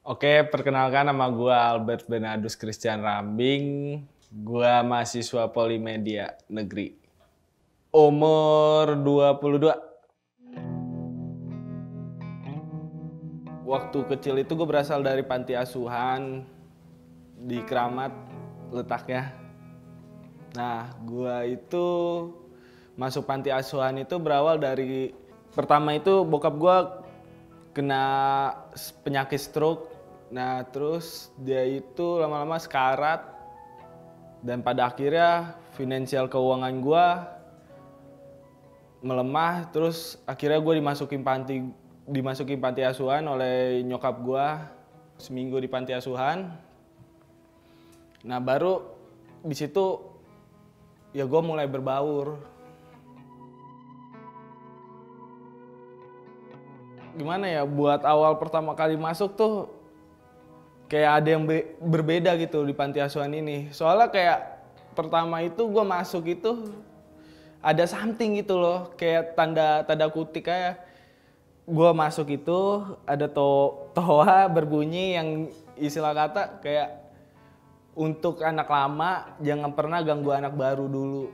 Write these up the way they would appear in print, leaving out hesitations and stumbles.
Oke, perkenalkan nama gue Albert Benadus Christian Rambing. Gue mahasiswa Polimedia Negeri. Umur 22. Waktu kecil itu gue berasal dari panti asuhan di Keramat letaknya. Nah, gue itu masuk panti asuhan itu berawal dari pertama itu bokap gue kena penyakit stroke. Nah, terus dia itu lama-lama sekarat dan pada akhirnya finansial keuangan gue melemah. Terus akhirnya gue dimasukin panti asuhan oleh nyokap gue. Seminggu di panti asuhan. Nah, baru di situ ya gue mulai berbaur. Gimana ya, buat awal pertama kali masuk tuh kayak ada yang berbeda gitu di panti asuhan ini. Soalnya kayak pertama itu gue masuk itu ada something gitu loh, kayak tanda kutip kayak gue masuk itu ada toa berbunyi yang istilah kata kayak untuk anak lama jangan pernah ganggu anak baru dulu.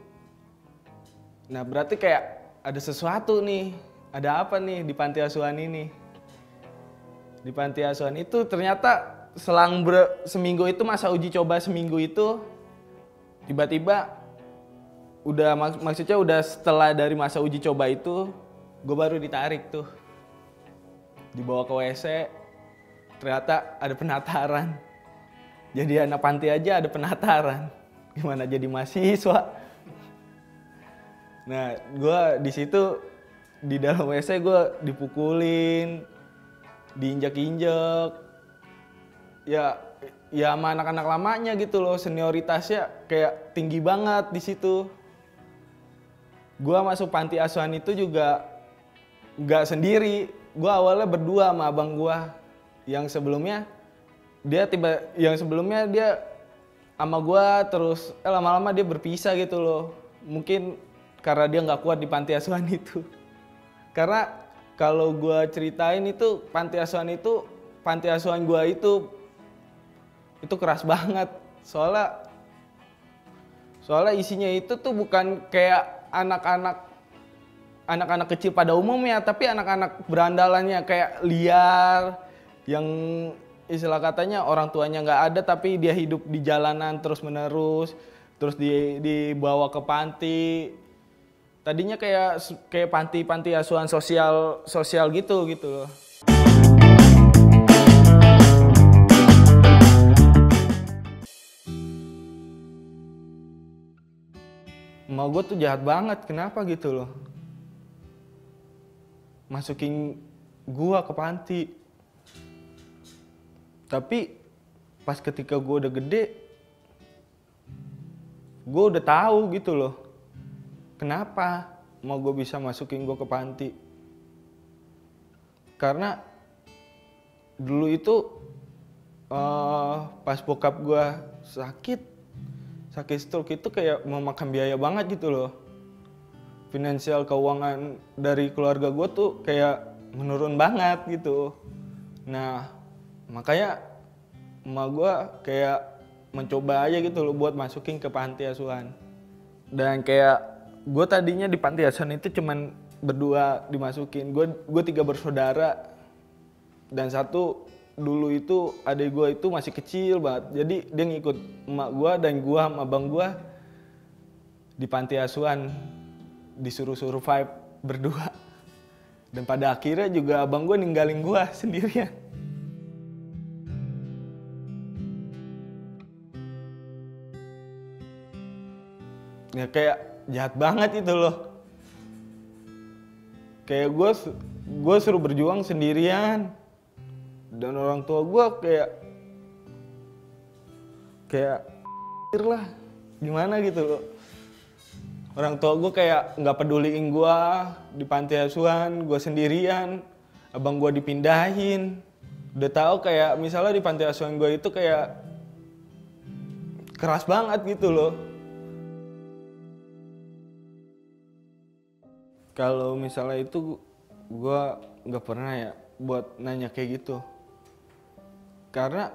Nah, berarti kayak ada sesuatu nih, ada apa nih di panti asuhan ini. Di panti asuhan itu ternyata selang seminggu itu, masa uji coba seminggu itu, tiba-tiba maksudnya udah setelah dari masa uji coba itu, gue baru ditarik tuh. Dibawa ke WC, ternyata ada penataran. Jadi anak panti aja ada penataran. Gimana jadi mahasiswa? Nah, gue di situ di dalam WC gue dipukulin, diinjak-injak. Ya sama anak-anak lamanya gitu loh, senioritasnya kayak tinggi banget di situ. Gua masuk panti asuhan itu juga nggak sendiri. Gua awalnya berdua sama abang gua. Yang sebelumnya dia sama gua, terus lama-lama dia berpisah gitu loh. Mungkin karena dia nggak kuat di panti asuhan itu. Karena kalau gua ceritain itu panti asuhan gua itu keras banget. Soalnya isinya itu tuh bukan kayak anak-anak kecil pada umumnya, tapi anak-anak berandalannya kayak liar, yang istilah katanya orang tuanya nggak ada tapi dia hidup di jalanan terus menerus, terus dibawa ke panti. Tadinya kayak panti asuhan sosial gitu loh. Emak gue tuh jahat banget, kenapa gitu loh. Masukin gua ke panti. Tapi pas ketika gua udah gede, gua udah tahu gitu loh. Kenapa mau gue bisa masukin gua ke panti. Karena dulu itu pas bokap gua sakit stroke itu kayak memakan biaya banget gitu loh. Finansial keuangan dari keluarga gue tuh kayak menurun banget gitu. Nah, makanya emak gue kayak mencoba aja gitu loh buat masukin ke panti asuhan. Dan kayak gue tadinya di panti asuhan itu cuman berdua dimasukin. Gue 3 bersaudara. Dan satu dulu itu adik gue itu masih kecil banget. Jadi dia ngikut emak gue dan gue sama abang gue di panti asuhan. Disuruh survive berdua. Dan pada akhirnya juga abang gue ninggalin gue sendirian. Ya kayak jahat banget itu loh. Kayak gue suruh berjuang sendirian. Dan orang tua gue kayak lah gimana gitu loh. Orang tua gue kayak nggak peduliin gue di panti asuhan, gue sendirian, abang gue dipindahin. Udah tahu kayak misalnya di panti asuhan gue itu kayak keras banget gitu loh. Kalau misalnya itu gue nggak pernah ya buat nanya kayak gitu. Karena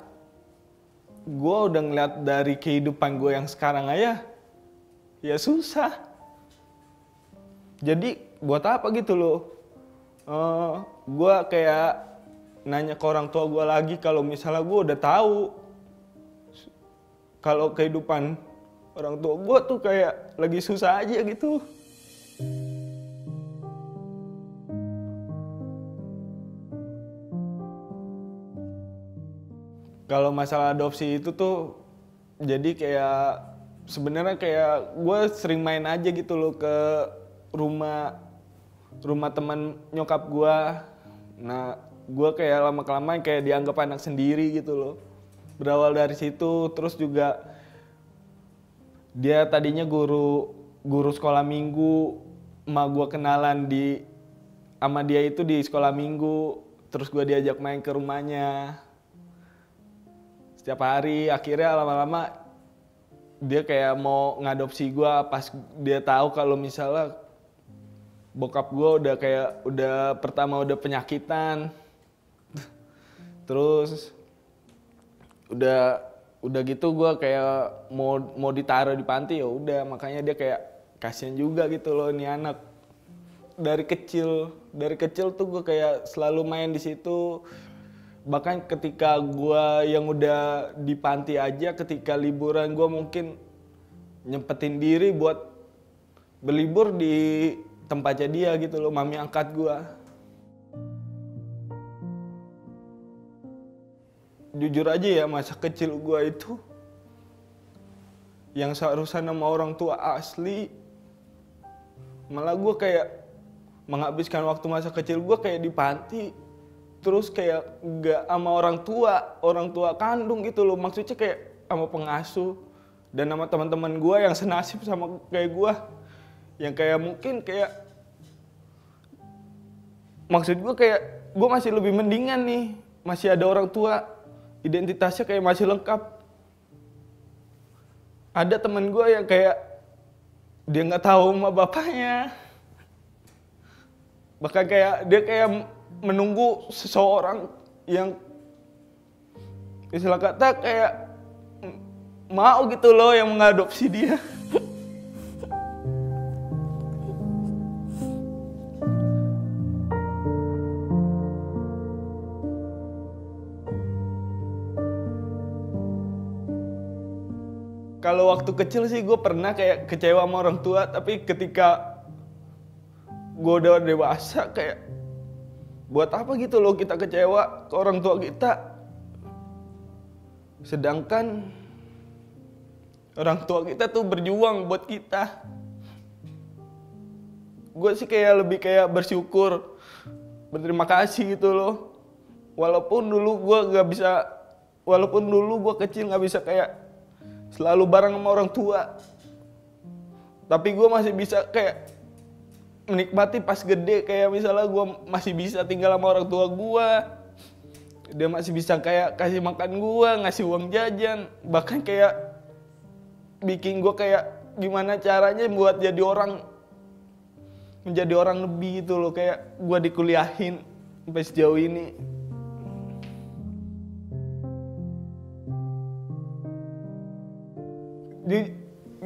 gue udah ngeliat dari kehidupan gue yang sekarang aja, ya susah. Jadi buat apa gitu loh? Gue kayak nanya ke orang tua gue lagi kalau misalnya gue udah tahu kalau kehidupan orang tua gue tuh kayak lagi susah aja gitu. Kalau masalah adopsi itu tuh jadi kayak sebenarnya kayak gue sering main aja gitu loh ke rumah teman nyokap gue. Nah, gue kayak lama-kelamaan kayak dianggap anak sendiri gitu loh. Berawal dari situ, terus juga dia tadinya guru sekolah minggu, emak gue kenalan sama dia itu di sekolah minggu, terus gue diajak main ke rumahnya setiap hari. Akhirnya lama-lama dia kayak mau ngadopsi gue pas dia tahu kalau misalnya bokap gue pertama udah penyakitan, terus udah gitu gue kayak mau ditaruh di panti. Ya udah, makanya dia kayak kasihan juga gitu loh ini anak. Dari kecil tuh gue kayak selalu main di situ. Bahkan ketika gue yang udah di panti aja, ketika liburan gue mungkin nyempetin diri buat berlibur di tempatnya dia gitu loh, mami angkat gue. Jujur aja ya, masa kecil gue itu yang seharusnya sama orang tua asli, malah gue kayak menghabiskan waktu masa kecil gue kayak di panti, terus kayak gak sama orang tua kandung gitu loh. Maksudnya kayak sama pengasuh dan sama teman-teman gue yang senasib sama kayak gue, yang kayak mungkin kayak maksud gue kayak gue masih lebih mendingan nih, masih ada orang tua, identitasnya kayak masih lengkap. Ada temen gue yang kayak dia nggak tahu sama bapaknya, bahkan kayak dia kayak menunggu seseorang yang istilah kata kayak mau gitu loh yang mengadopsi dia. Kalau waktu kecil sih gue pernah kayak kecewa sama orang tua, tapi ketika gue udah dewasa kayak buat apa gitu loh kita kecewa ke orang tua kita, sedangkan orang tua kita tuh berjuang buat kita. Gue sih kayak lebih kayak bersyukur, berterima kasih gitu loh. Walaupun dulu gue kecil nggak bisa kayak selalu bareng sama orang tua, tapi gue masih bisa kayak menikmati pas gede. Kayak misalnya gue masih bisa tinggal sama orang tua gue, dia masih bisa kayak kasih makan gue, ngasih uang jajan, bahkan kayak bikin gue kayak gimana caranya buat menjadi orang lebih gitu loh. Kayak gue dikuliahin sampai sejauh ini. Jadi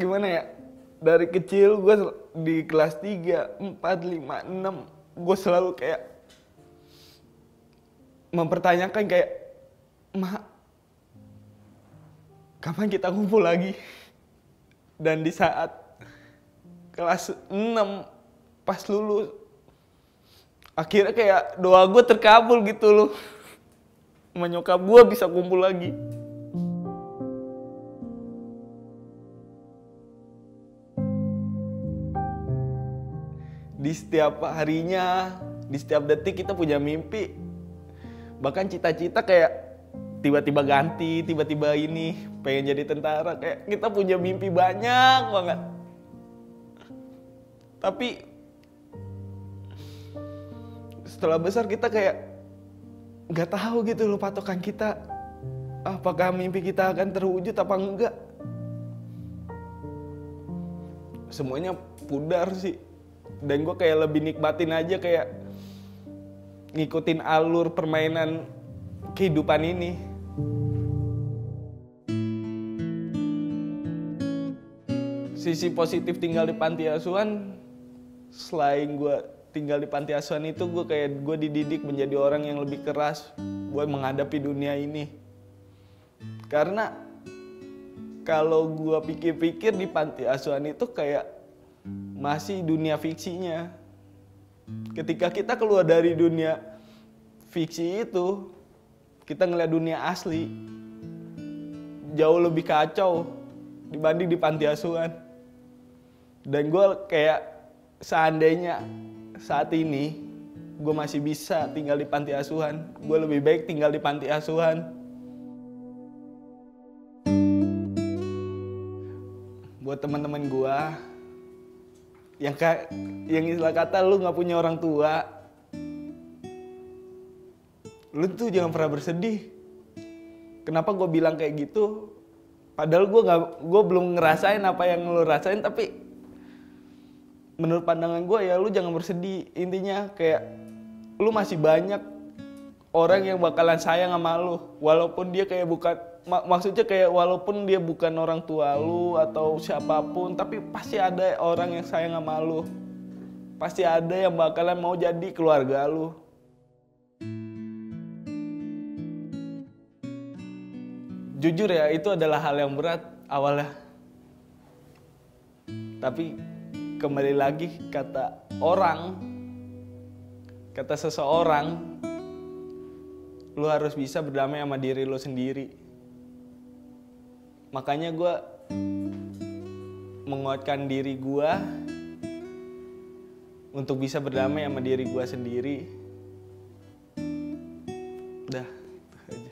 gimana ya, dari kecil gue di kelas 3, 4, 5, 6 gue selalu kayak mempertanyakan kayak, "Mak, kapan kita kumpul lagi?" Dan di saat kelas 6 pas lulus, akhirnya kayak doa gue terkabul gitu loh. Sama nyokap gue bisa kumpul lagi. Di setiap harinya, di setiap detik kita punya mimpi. Bahkan cita-cita kayak tiba-tiba ganti, tiba-tiba ini pengen jadi tentara. Kayak kita punya mimpi banyak banget. Tapi setelah besar kita kayak gak tahu gitu loh patokan kita, apakah mimpi kita akan terwujud apa enggak. Semuanya pudar sih. Dan gue kayak lebih nikmatin aja, kayak ngikutin alur permainan kehidupan ini. sisi positif tinggal di panti asuhan, selain gue tinggal di panti asuhan itu, gue dididik menjadi orang yang lebih keras buat menghadapi dunia ini. Karena kalau gue pikir-pikir di panti asuhan itu kayak masih dunia fiksinya. Ketika kita keluar dari dunia fiksi itu, kita ngeliat dunia asli jauh lebih kacau dibanding di panti asuhan. Dan gue kayak seandainya saat ini gue masih bisa tinggal di panti asuhan, gue lebih baik tinggal di panti asuhan. Buat teman-teman gue yang istilah kata lu nggak punya orang tua, lu tuh jangan pernah bersedih. Kenapa gue bilang kayak gitu? Padahal gue belum ngerasain apa yang lu rasain, tapi menurut pandangan gue ya lu jangan bersedih. Intinya kayak lu masih banyak orang yang bakalan sayang sama lu, walaupun dia kayak bukan, maksudnya kayak walaupun dia bukan orang tua lu atau siapapun, tapi pasti ada orang yang sayang sama lu. Pasti ada yang bakalan mau jadi keluarga lu. Jujur ya, itu adalah hal yang berat awalnya. Tapi kembali lagi kata seseorang, lu harus bisa berdamai sama diri lu sendiri. Makanya gue menguatkan diri gue untuk bisa berdamai sama diri gue sendiri. Udah, itu aja.